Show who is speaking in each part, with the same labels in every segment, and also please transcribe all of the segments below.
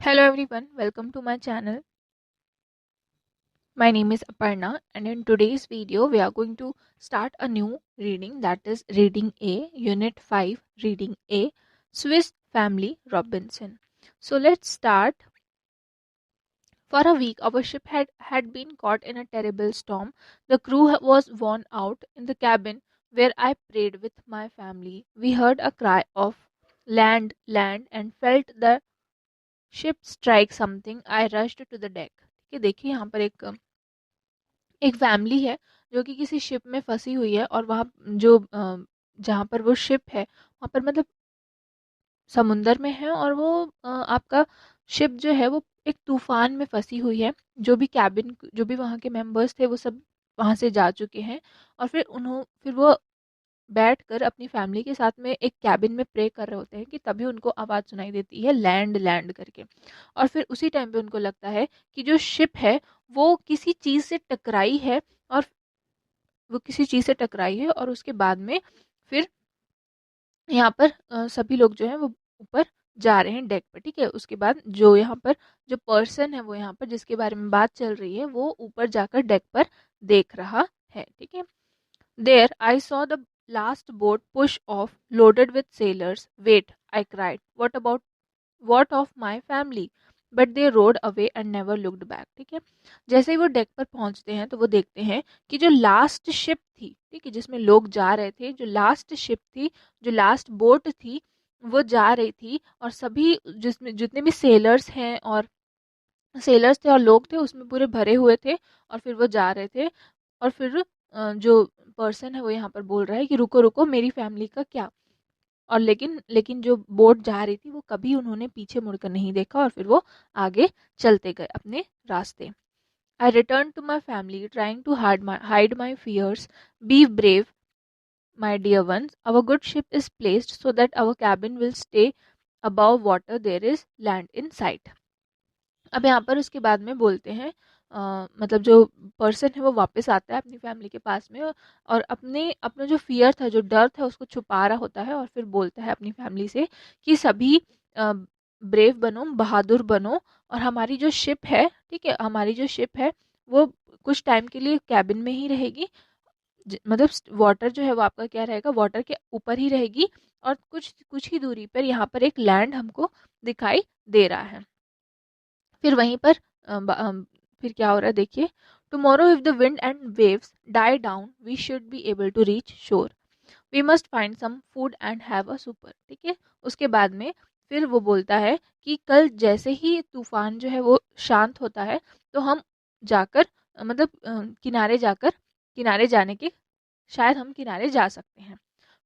Speaker 1: Hello everyone, welcome to my channel. My name is Aparna and in today's video we are going to start a new reading, that is Reading A, Unit 5, Reading A, Swiss Family Robinson. So let's start. For a week our ship had been caught in a terrible storm. The crew was worn out. In the cabin where I prayed with my family, we heard a cry of land, land and felt the ship strike something. I rushed to the deck. ठीक है, देखिए यहाँ पर एक family है जो कि किसी शिप में फंसी हुई है और वहाँ जो जहाँ पर वो शिप है वहाँ पर मतलब समुंदर में है और वो आपका शिप जो है वो एक तूफान में फंसी हुई है। जो भी वहाँ के मेंबर्स थे वो सब वहाँ से जा चुके हैं और फिर वो बैठकर अपनी फैमिली के साथ में एक कैबिन में प्रे कर रहे होते हैं कि तभी उनको आवाज़ सुनाई देती है लैंड लैंड करके। और फिर उसी टाइम पे उनको लगता है कि जो शिप है वो किसी चीज़ से टकराई है और उसके बाद में फिर यहाँ पर सभी लोग जो हैं वो ऊपर जा रहे हैं डेक पर। ठीक है, उसके बाद जो यहाँ पर जो पर्सन है वो यहाँ पर जिसके बारे में बात चल रही है वो ऊपर जाकर डेक पर देख रहा है। ठीक है, there I saw the last boat push off, loaded with sailors. Wait, I cried. What of my family? But they rowed away and never looked back. ठीक है, जैसे ही वो डेक पर पहुंचते हैं तो वो देखते हैं कि जो लास्ट शिप थी, ठीक है, जिसमें लोग जा रहे थे, जो लास्ट शिप थी, जो लास्ट बोट थी, वो जा रही थी और सभी जिसमें जितने भी सेलर्स थे और लोग थे उसमें पूरे भरे हुए थे और फिर वो जा रहे थे। और फिर जो पर्सन है वो यहाँ पर बोल रहा है कि रुको रुको, मेरी फैमिली का क्या। और लेकिन लेकिन जो बोट जा रही थी वो कभी उन्होंने पीछे मुड़कर नहीं देखा और फिर वो आगे चलते गए अपने रास्ते। I return to my family trying to hide my fears. Be brave my dear ones, our good ship is placed so that our cabin will stay above water, there is land in sight. अब यहाँ पर उसके बाद में बोलते हैं मतलब जो पर्सन है वो वापस आता है अपनी फैमिली के पास में और अपने अपना जो फियर था, जो डर था, उसको छुपा रहा होता है और फिर बोलता है अपनी फैमिली से कि सभी ब्रेव बनो, बहादुर बनो और हमारी जो शिप है, ठीक है, हमारी जो शिप है वो कुछ टाइम के लिए कैबिन में ही रहेगी। मतलब वाटर जो है वो आपका क्या रहेगा, वाटर के ऊपर ही रहेगी और कुछ कुछ ही दूरी पर यहाँ पर एक लैंड हमको दिखाई दे रहा है। फिर वहीं पर फिर क्या हो रहा है देखिए, tomorrow if the wind and waves die down we should be able to reach shore, we must find some food and have a supper. ठीक है, उसके बाद में फिर वो बोलता है कि कल जैसे ही तूफान जो है वो शांत होता है तो हम जाकर मतलब किनारे जाने के शायद हम किनारे जा सकते हैं।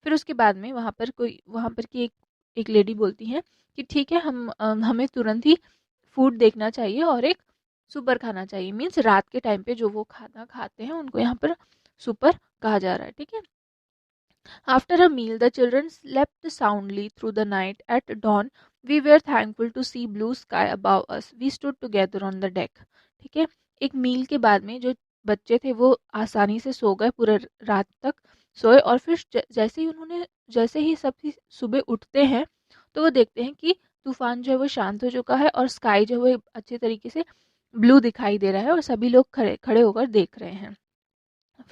Speaker 1: फिर उसके बाद में वहाँ पर की एक लेडी बोलती है कि ठीक है, हमें तुरंत ही फूड देखना चाहिए और एक सुपर खाना चाहिए। मीन्स रात के टाइम पे जो वो खाना खाते हैं उनको यहाँ पर सुपर कहा जा रहा है। ठीक है, after a meal the children slept soundly through the night. At dawn we were thankful to see blue sky above us. We stood together on the deck. ठीक है, एक मील के बाद में जो बच्चे थे वो आसानी से सो गए, पूरे रात तक सोए और फिर जैसे ही सब सुबह उठते हैं तो वो देखते हैं कि तूफान जो है वो शांत हो चुका है और स्काई जो है वो अच्छे तरीके से ब्लू दिखाई दे रहा है और सभी लोग खड़े खड़े होकर देख रहे हैं।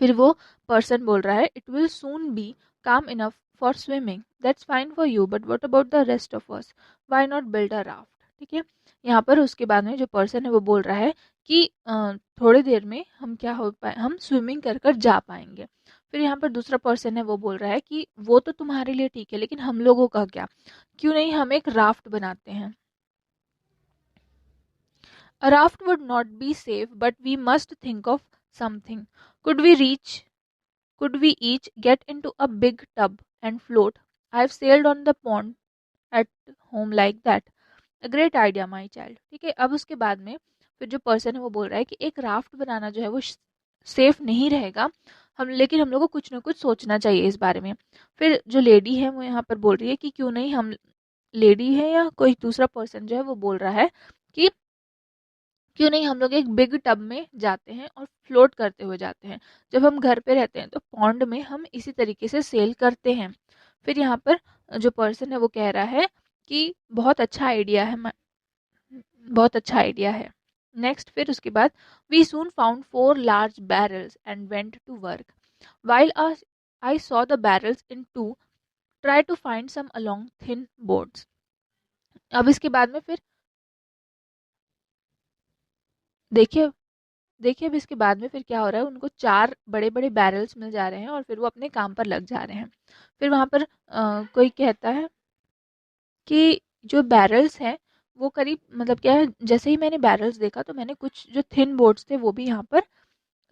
Speaker 1: फिर वो पर्सन बोल रहा है इट विल सून बी काम enough for swimming, that's fine for you but what about the rest of us, why not build a raft. ठीक है, यहाँ पर उसके बाद में जो पर्सन है वो बोल रहा है कि थोड़ी देर में हम स्विमिंग कर कर जा पाएंगे। फिर यहाँ पर दूसरा पर्सन है वो बोल रहा है कि वो तो तुम्हारे लिए ठीक है लेकिन हम लोगों का क्या, क्यों नहीं हम एक राफ्ट बनाते हैं। A raft would not be safe, but we must think of something. Could we reach Could we each get into a big tub and float? I've sailed on the pond at home like that. A great idea, my child. ठीक है, अब उसके बाद में फिर जो person है वो बोल रहा है कि एक राफ्ट बनाना जो है वो सेफ नहीं रहेगा, लेकिन हम लोग को कुछ ना कुछ सोचना चाहिए इस बारे में। फिर जो लेडी है वो यहाँ पर बोल रही है कि क्यों नहीं हम, लेडी है या कोई दूसरा पर्सन जो है वो बोल रहा है कि क्यों नहीं हम लोग एक बिग टब में जाते हैं और फ्लोट करते हुए जाते हैं। जब हम घर पे रहते हैं तो पॉन्ड में हम इसी तरीके से सेल करते हैं। फिर यहाँ पर जो पर्सन है वो कह रहा है कि बहुत अच्छा आइडिया है बहुत अच्छा आइडिया है। नेक्स्ट फिर उसके बाद, we soon found 4 large barrels and went to work while I saw the barrels in to try to find some along thin boards. अब इसके बाद में फिर देखिए देखिए अब इसके बाद में फिर क्या हो रहा है, उनको 4 बड़े बड़े बैरल्स मिल जा रहे हैं और फिर वो अपने काम पर लग जा रहे हैं। फिर वहां पर कोई कहता है कि जो बैरल्स हैं वो करीब, मतलब क्या है, जैसे ही मैंने बैरल्स देखा तो मैंने कुछ जो थिन बोर्ड्स थे वो भी यहाँ पर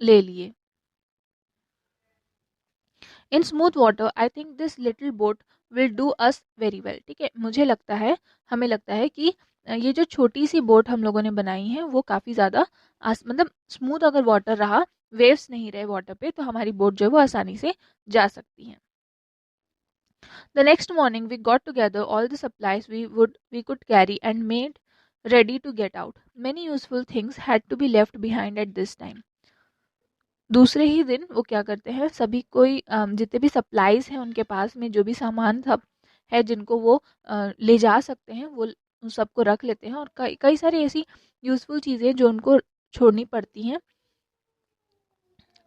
Speaker 1: ले लिए। In smooth water I think this little boat will do us very well. ठीक है, मुझे लगता है, हमें लगता है कि ये जो छोटी सी बोट हम लोगों ने बनाई है वो काफ़ी ज़्यादा मतलब स्मूथ अगर वाटर रहा, वेव्स नहीं रहे वाटर पे, तो हमारी बोट जो है वो आसानी से जा सकती है। The next morning we got together all the supplies we could carry and made ready to get out. Many useful things had to be left behind at this time. दूसरे ही दिन वो क्या करते हैं, सभी कोई जितने भी सप्लाईज हैं उनके पास में, जो भी सामान सब है जिनको वो ले जा सकते हैं, वो उन सबको रख लेते हैं, और कई कई सारी ऐसी यूजफुल चीज़ें जो उनको छोड़नी पड़ती हैं।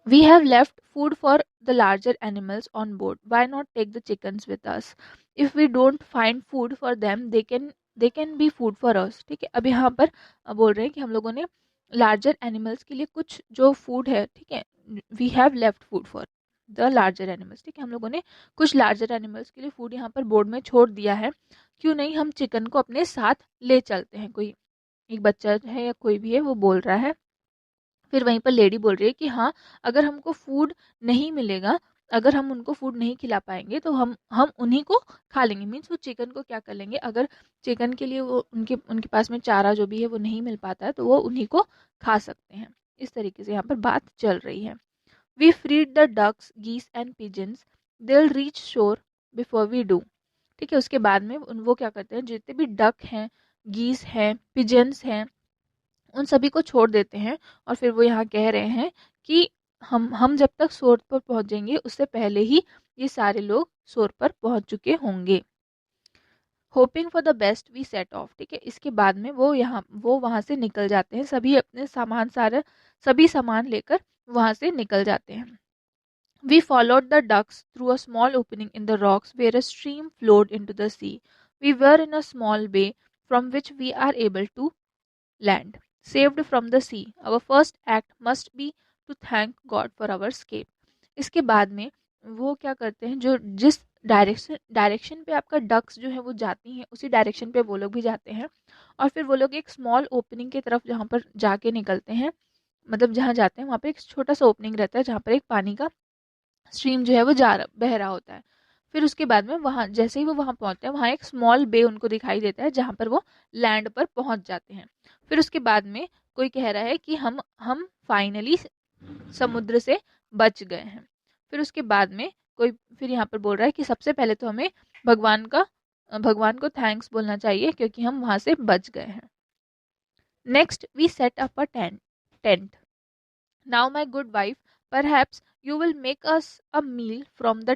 Speaker 1: We have left food for the larger animals on board. Why not take the chickens with us? If we don't find food for them, they can be food for us. ठीक है, अब यहाँ पर बोल रहे हैं कि हम लोगों ने लार्जर एनिमल्स के लिए कुछ जो फूड है, ठीक है, we have left food for the larger animals. ठीक है, हम लोगों ने कुछ लार्जर एनिमल्स के लिए फूड यहाँ पर बोर्ड में छोड़ दिया है। क्यों नहीं हम चिकन को अपने साथ ले चलते हैं? कोई एक बच्चा है या कोई भी है वो बोल रहा है। फिर वहीं पर लेडी बोल रही है कि हाँ, अगर हमको फूड नहीं मिलेगा, अगर हम उनको फूड नहीं खिला पाएंगे तो हम उन्हीं को खा लेंगे। मीन्स वो चिकन को क्या कर लेंगे, अगर चिकन के लिए वो उनके उनके पास में चारा जो भी है वो नहीं मिल पाता है तो वो उन्हीं को खा सकते हैं। इस तरीके से यहाँ पर बात चल रही है। We freed the ducks geese and pigeons, they will reach shore before we do. ठीक है, उसके बाद में वो क्या करते हैं, जितने भी डक हैं, गीस हैं, पिजन्स हैं, उन सभी को छोड़ देते हैं। और फिर वो यहाँ कह रहे हैं कि हम जब तक शोर पर पहुंचेंगे उससे पहले ही ये सारे लोग शोर पर पहुंच चुके होंगे। Hoping for the best we set off. ठीक है, इसके बाद में वो वहां से निकल जाते हैं, सभी अपने सामान सभी सामान लेकर वहां से निकल जाते हैं। We followed the ducks through a small opening in the rocks where a stream flowed into the sea. We were in a small bay from which we are able to land, saved from the sea. Our first act must be to thank God for our escape. इसके बाद में वो क्या करते हैं, जो जिस direction पे आपका डक्स जो है वो जाती हैं उसी डायरेक्शन पे वो लोग भी जाते हैं। और फिर वो लोग एक स्मॉल ओपनिंग की तरफ जहाँ पर जाके निकलते हैं, मतलब जहाँ जाते हैं वहाँ पे एक छोटा सा ओपनिंग रहता है जहाँ पर एक पानी का स्ट्रीम जो है वो बह रहा होता है। फिर उसके बाद में वहाँ जैसे ही वो वहाँ पहुँचते हैं, वहाँ एक स्मॉल बे उनको दिखाई देता है जहाँ पर वो लैंड पर पहुँच जाते हैं। फिर उसके बाद में कोई कह रहा है कि हम फाइनली समुद्र से बच गए हैं। फिर उसके बाद में कोई फिर यहाँ पर बोल रहा है कि सबसे पहले तो हमें भगवान को थैंक्स बोलना चाहिए क्योंकि हम वहाँ से बच गए हैं। Next we set up a tent. Now, my good wife, perhaps you will make us a meal from the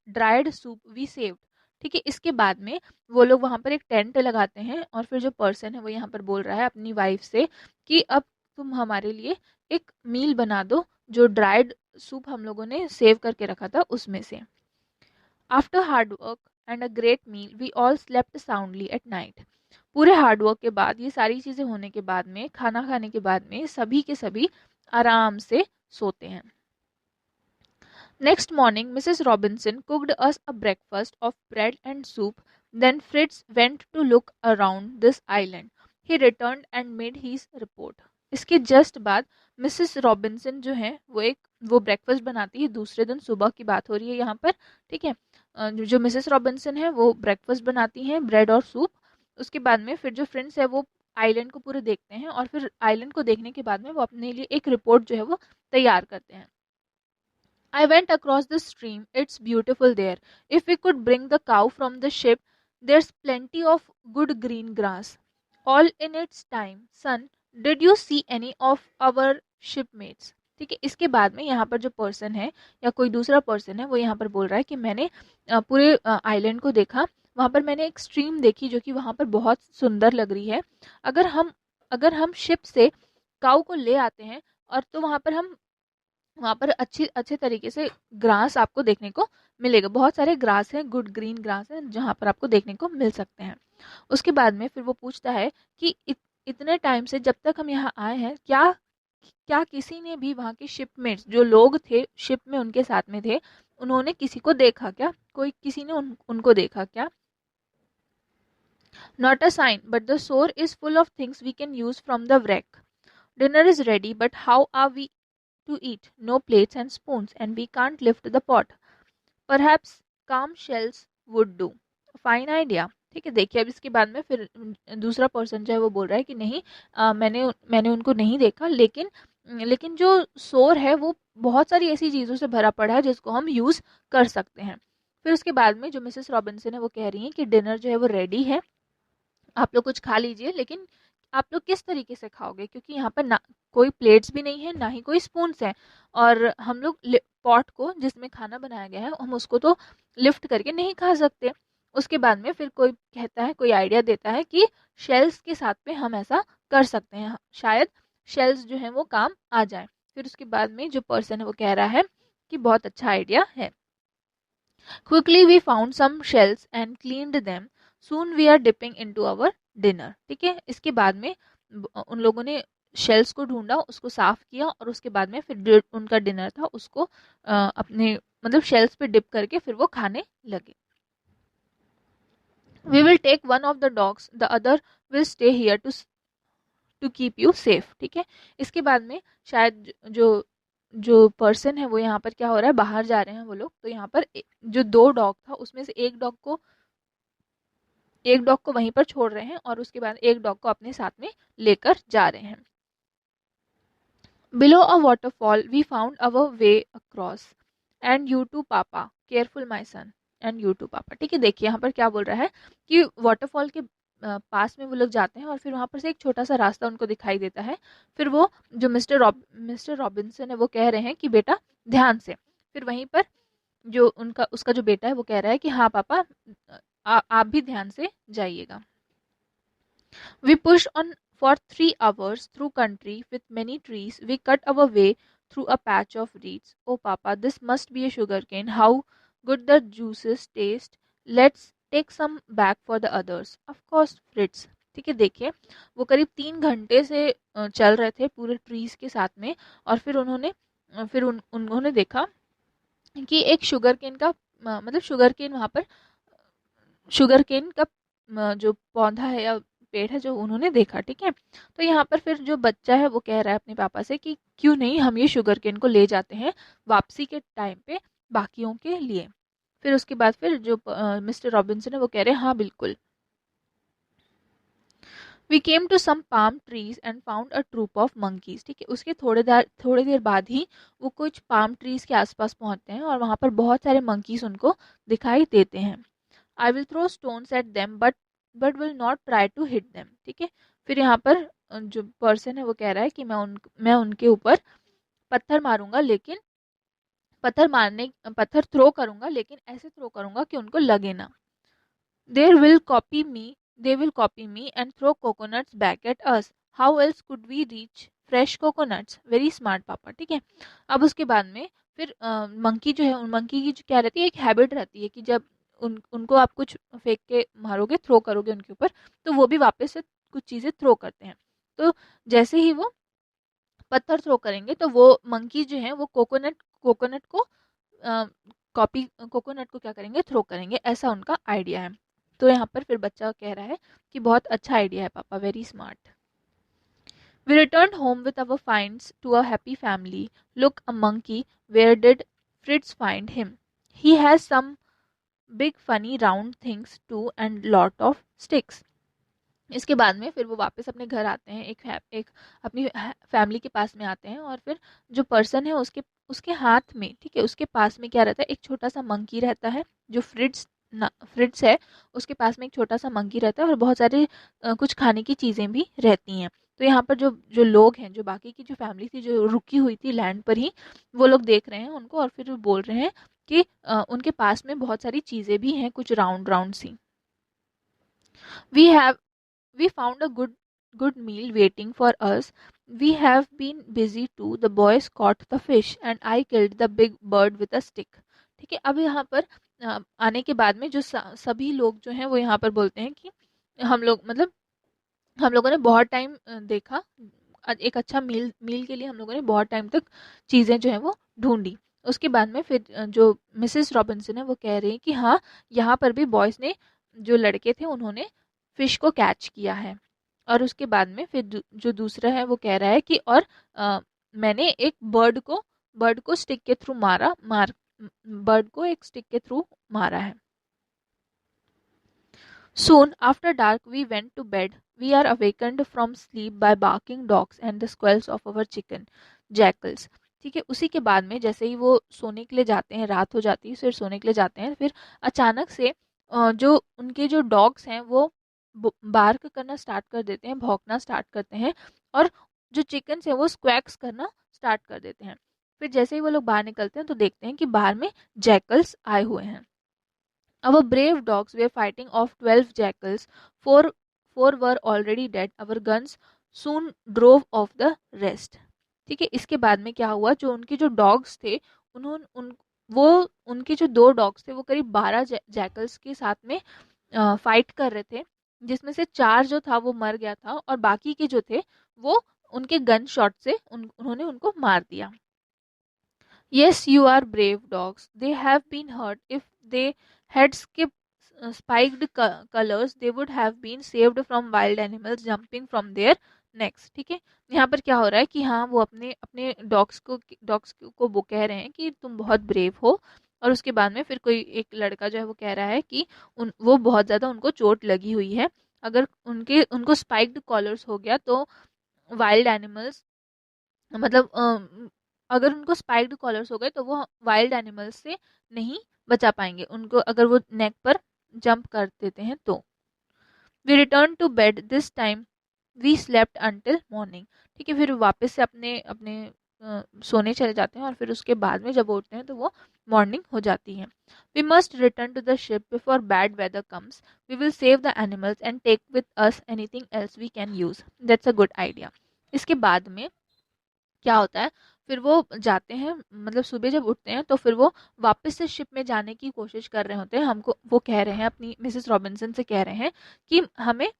Speaker 1: dried soup we saved. ठीक है, इसके बाद में वो लोग वहाँ पर एक टेंट लगाते हैं और फिर जो पर्सन है वो यहाँ पर बोल रहा है अपनी वाइफ से कि अब तुम हमारे लिए एक मील बना दो, जो ड्राइड सूप हम लोगों ने सेव करके रखा था उसमें से। After hard work and a great meal we all slept soundly at night. पूरे हार्ड वर्क के बाद, ये सारी चीज़ें होने के बाद में, खाना खाने के बाद में सभी के सभी आराम से सोते हैं। Next morning Mrs Robinson cooked us a breakfast of bread and soup, then Fritz went to look around this island. He returned and made his report. इसके जस्ट बाद मिसेस रॉबिन्सन जो है वो ब्रेकफास्ट बनाती है। दूसरे दिन सुबह की बात हो रही है यहाँ पर। ठीक है, जो मिसेस रॉबिन्सन है वो ब्रेकफास्ट बनाती हैं, ब्रेड और सूप। उसके बाद में फिर जो फ्रेंड्स है वो आइलैंड को पूरे देखते हैं और फिर आइलैंड को देखने के बाद में वो अपने लिए एक रिपोर्ट जो है वो तैयार करते हैं। I went across the stream. It's beautiful there. If we could bring the cow from the ship, there's plenty of good green grass. All in its time. Son, did you see any of our shipmates? ठीक है, इसके बाद में यहाँ पर जो person है या कोई दूसरा पर्सन है वो यहाँ पर बोल रहा है कि मैंने पूरे आइलैंड को देखा, वहाँ पर मैंने एक स्ट्रीम देखी जो कि वहाँ पर बहुत सुंदर लग रही है। अगर हम शिप से काऊ को ले आते हैं और तो वहाँ पर अच्छे तरीके से ग्रास आपको देखने को मिलेगा। बहुत सारे ग्रास हैं, गुड ग्रीन ग्रास हैं जहाँ पर आपको देखने को मिल सकते हैं। उसके बाद में फिर वो पूछता है कि इतने टाइम से जब तक हम यहाँ आए हैं, क्या क्या किसी ने भी वहाँ के शिपमेट्स जो लोग थे शिप में उनके साथ में थे, उन्होंने किसी को देखा क्या? कोई किसी ने उनको देखा क्या? Not a sign but the shore is full of things we can use from the wreck. Dinner is ready, but how are we to eat? No plates and spoons, and we can't lift the pot. Perhaps calm shells would do. Fine idea. ठीक है, देखिए अब इसके बाद में फिर दूसरा person जो है वो बोल रहा है कि नहीं, मैंने उनको नहीं देखा, लेकिन लेकिन जो शोर है वो बहुत सारी ऐसी चीज़ों से भरा पड़ा है जिसको हम यूज़ कर सकते हैं। फिर उसके बाद में जो मिसेस रॉबिन्सन है वो कह रही हैं कि डिनर जो है वो रेडी है, आप लोग कुछ खा लीजिए, लेकिन आप लोग किस तरीके से खाओगे, क्योंकि यहाँ पर ना कोई प्लेट्स भी नहीं है ना ही कोई स्पून्स हैं, और हम लोग पॉट को जिसमें खाना बनाया गया है हम उसको तो लिफ्ट करके नहीं खा सकते। उसके बाद में फिर कोई कहता है, कोई आइडिया देता है कि शेल्स के साथ में हम ऐसा कर सकते हैं, शायद शेल्स जो है वो काम आ जाए। फिर उसके बाद में जो पर्सन है वो कह रहा है कि बहुत अच्छा आइडिया है। Quickly we found some shells and cleaned them. Soon we are dipping into our dinner. ठीक है, इसके बाद में उन लोगों ने शेल्स को ढूंढा, उसको साफ किया, और उसके बाद में फिर जो उनका डिनर था उसको अपने मतलब शेल्स पे डिप करके फिर वो खाने लगे। We will take one of the dogs, the other will stay here to keep you safe. ठीक है, इसके बाद में शायद जो जो पर्सन है वो यहाँ पर क्या हो रहा है, बाहर जा रहे हैं वो लोग, तो यहाँ पर जो दो डॉग था उसमें से एक डॉग को वहीं पर छोड़ रहे हैं और उसके बाद एक डॉग को अपने साथ में लेकर जा रहे हैं। Below a waterfall we found our way across and you too papa, careful my son, and you too papa. ठीक है, देखिए यहाँ पर क्या बोल रहा है कि वाटरफॉल के पास में वो लोग जाते हैं और फिर वहाँ पर से एक छोटा सा रास्ता उनको दिखाई देता है। फिर वो जो मिस्टर रॉबिन्सन है वो कह रहे हैं कि बेटा ध्यान से। फिर वहीं पर जो उसका जो बेटा है वो कह रहा है कि हाँ पापा, आप भी ध्यान से जाइएगा। We pushed on for 3 hours through country with many trees. We cut our way through a patch of reeds. Oh, Papa, this must be a sugarcane. How good the juices taste. Let's take some back for the others. Of course, Fritz. ठीक है, देखिए वो करीब 3 घंटे से चल रहे थे पूरे ट्रीज के साथ में, और फिर उन्होंने देखा कि एक शुगर केन का मतलब शुगर केन वहाँ पर शुगर केन का जो पौधा है या पेड़ है जो उन्होंने देखा। ठीक है, तो यहाँ पर फिर जो बच्चा है वो कह रहा है अपने पापा से कि क्यों नहीं हम ये शुगर केन को ले जाते हैं वापसी के टाइम पे बाकियों के लिए। फिर उसके बाद फिर जो मिस्टर रॉबिन्सन है वो कह रहे हैं हाँ बिल्कुल। We came to some palm trees and found a troop of monkeys. ठीक है, उसके थोड़ी देर बाद ही वो कुछ पाम ट्रीज के आसपास पहुंचते हैं और वहाँ पर बहुत सारे मंकीज उनको दिखाई देते हैं। I will throw stones at them but will not try to hit them. ठीक है, फिर यहाँ पर जो पर्सन है वो कह रहा है कि मैं उनके ऊपर पत्थर मारूंगा, लेकिन पत्थर थ्रो करूंगा, लेकिन ऐसे थ्रो करूंगा कि उनको लगे ना। They will copy me. They will copy me and throw coconuts back at us. How else could we reach fresh coconuts? Very smart पापा। ठीक है, अब उसके बाद में फिर मंकी जो है, उन मंकी की जो क्या रहती है, एक हैबिट रहती है कि जब उनको आप कुछ फेंक के मारोगे, थ्रो करोगे उनके ऊपर, तो वो भी वापस से कुछ चीज़ें थ्रो करते हैं। तो जैसे ही वो पत्थर थ्रो करेंगे तो वो मंकी जो है वो कोकोनट को कोकोनट को क्या करेंगे, थ्रो करेंगे। ऐसा उनका आइडिया है। तो यहाँ पर फिर बच्चा कह रहा है कि बहुत अच्छा आइडिया है पापा, very smart. We returned home with our finds to a happy family. Look, a monkey. Where did Fritz find him? He has some big funny round things too and lot of sticks. इसके बाद में फिर वो वापस अपने घर आते हैं, एक अपनी फैमिली के पास में आते हैं, और फिर जो पर्सन है उसके हाथ में, ठीक है, उसके पास में क्या रहता है, एक छोटा सा मंकी रहता है। जो फ्रिट्स है उसके पास में एक छोटा सा मंकी रहता है और बहुत सारे कुछ खाने की चीज़ें भी रहती हैं। तो यहाँ पर जो जो लोग हैं, जो बाकी की जो फैमिली थी जो रुकी हुई थी लैंड पर ही, वो लोग देख रहे हैं उनको और फिर वो बोल रहे हैं कि उनके पास में बहुत सारी चीज़ें भी हैं, कुछ राउंड राउंड सी। We have we found a good meal waiting for us. We have been busy too. The boys caught the fish and I killed the big bird with a stick. ठीक है, अब यहाँ पर आने के बाद में जो सभी लोग जो हैं वो यहाँ पर बोलते हैं कि हम लोग मतलब हम लोगों ने बहुत टाइम देखा, एक अच्छा मील मील के लिए हम लोगों ने बहुत टाइम तक चीज़ें जो है वो ढूंढी। उसके बाद में फिर जो मिसेस रॉबिन्सन है वो कह रही है कि हाँ, यहाँ पर भी बॉयज़ ने, जो लड़के थे उन्होंने फिश को कैच किया है। और उसके बाद में फिर जो दूसरा है वो कह रहा है कि और मैंने एक बर्ड को स्टिक के थ्रू बर्ड को एक स्टिक के थ्रू मारा है। Soon after dark, we went to bed. We are awakened from sleep by barking dogs and the squeals of our chicken jackals. ठीक है, उसी के बाद में जैसे ही वो सोने के लिए जाते हैं, रात हो जाती है, फिर सोने के लिए जाते हैं, फिर अचानक से जो उनके जो डॉग्स हैं वो बार्क करना स्टार्ट कर देते हैं, भौंकना स्टार्ट करते हैं, और जो चिकन्स हैं वो स्क्वैक्स करना स्टार्ट कर देते हैं। फिर जैसे ही वो लोग बाहर निकलते हैं तो देखते हैं कि बाहर में जैकल्स आए हुए हैं। Our brave dogs were fighting off 12 jackals. Four were already dead. Our guns soon drove off the rest. ठीक है, इसके बाद में क्या हुआ, जो उनके जो डॉग्स थे उन्होंने वो उनके जो दो डॉग्स थे वो करीब 12 जैकल्स के साथ में फाइट कर रहे थे, जिसमें से 4 जो था वो मर गया था और बाकी के जो थे वो उनके गन शॉट से उन्होंने उनको मार दिया। Yes, you are brave dogs. They have been hurt. If they had skipped spiked colors, they would have been saved from wild animals jumping from their necks. ठीक है, यहाँ पर क्या हो रहा है कि हाँ, वो अपने अपने डॉग्स को वो कह रहे हैं कि तुम बहुत ब्रेव हो। और उसके बाद में फिर कोई एक लड़का जो है वो कह रहा है कि वो बहुत ज़्यादा उनको चोट लगी हुई है, अगर उनको स्पाइक्ड कॉलर्स हो गया तो वाइल्ड एनिमल्स, मतलब अगर उनको स्पाइक्ड कॉलर्स हो गए तो वो वाइल्ड एनिमल्स से नहीं बचा पाएंगे उनको, अगर वो नेक पर जंप कर देते हैं तो। We return to bed this time we slept until morning. ठीक है, फिर वापस से अपने अपने सोने चले जाते हैं और फिर उसके बाद में जब उठते हैं तो वो मॉर्निंग हो जाती है। We must return to the ship before bad weather comes. We will save the animals and take with us anything else we can use. That's a good idea. इसके बाद में क्या होता है, फिर वो जाते हैं, मतलब सुबह जब उठते हैं तो फिर वो वापस से शिप में जाने की कोशिश कर रहे होते हैं। हमको वो कह रहे हैं, अपनी मिसेस रॉबिन्सन से कह रहे हैं कि हमें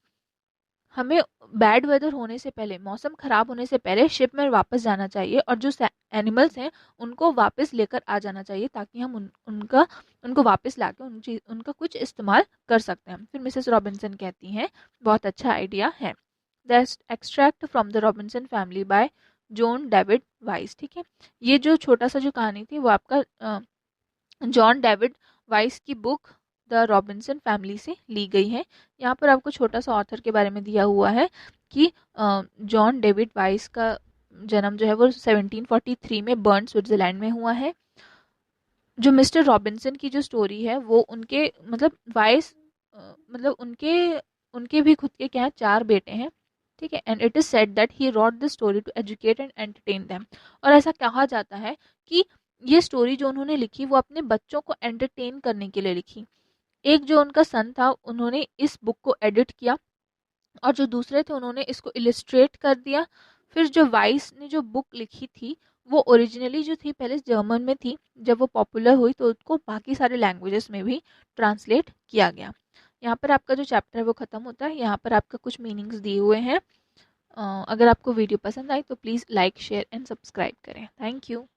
Speaker 1: हमें बैड वेदर होने से पहले, मौसम खराब होने से पहले शिप में वापस जाना चाहिए और जो एनिमल्स हैं उनको वापस लेकर आ जाना चाहिए, ताकि हम उनको वापस लाके उनका कुछ इस्तेमाल कर सकते हैं। फिर मिसेस रॉबिन्सन कहती हैं, बहुत अच्छा आइडिया है। The extract from the Robinson family by John David vice. ठीक है, ये जो छोटा सा जो कहानी थी वो आपका जॉन डेविड वाइस की बुक द रॉबिन्सन फैमिली से ली गई है। यहाँ पर आपको छोटा सा ऑथर के बारे में दिया हुआ है कि जॉन डेविड वाइस का जन्म जो है वो 1743 में बर्न स्विट्जरलैंड में हुआ है। जो मिस्टर रॉबिन्सन की जो स्टोरी है वो उनके मतलब वाइस मतलब उनके भी खुद के क्या है, 4 बेटे हैं। ठीक है, and it is said that he wrote the story to educate and entertain them. और ऐसा कहा जाता है कि ये स्टोरी जो उन्होंने लिखी वो अपने बच्चों को एंटरटेन करने के लिए लिखी। एक जो उनका सन था उन्होंने इस बुक को एडिट किया और जो दूसरे थे उन्होंने इसको इलिस्ट्रेट कर दिया। फिर जो वाइस ने जो बुक लिखी थी वो ओरिजिनली जो थी पहले जर्मन में थी, जब वो पॉपुलर हुई तो उसको बाकी सारे लैंग्वेजेस में भी ट्रांसलेट किया गया। यहाँ पर आपका जो चैप्टर है वो ख़त्म होता है। यहाँ पर आपका कुछ मीनिंग्स दिए हुए हैं। अगर आपको वीडियो पसंद आई तो please like share and subscribe करें। Thank you.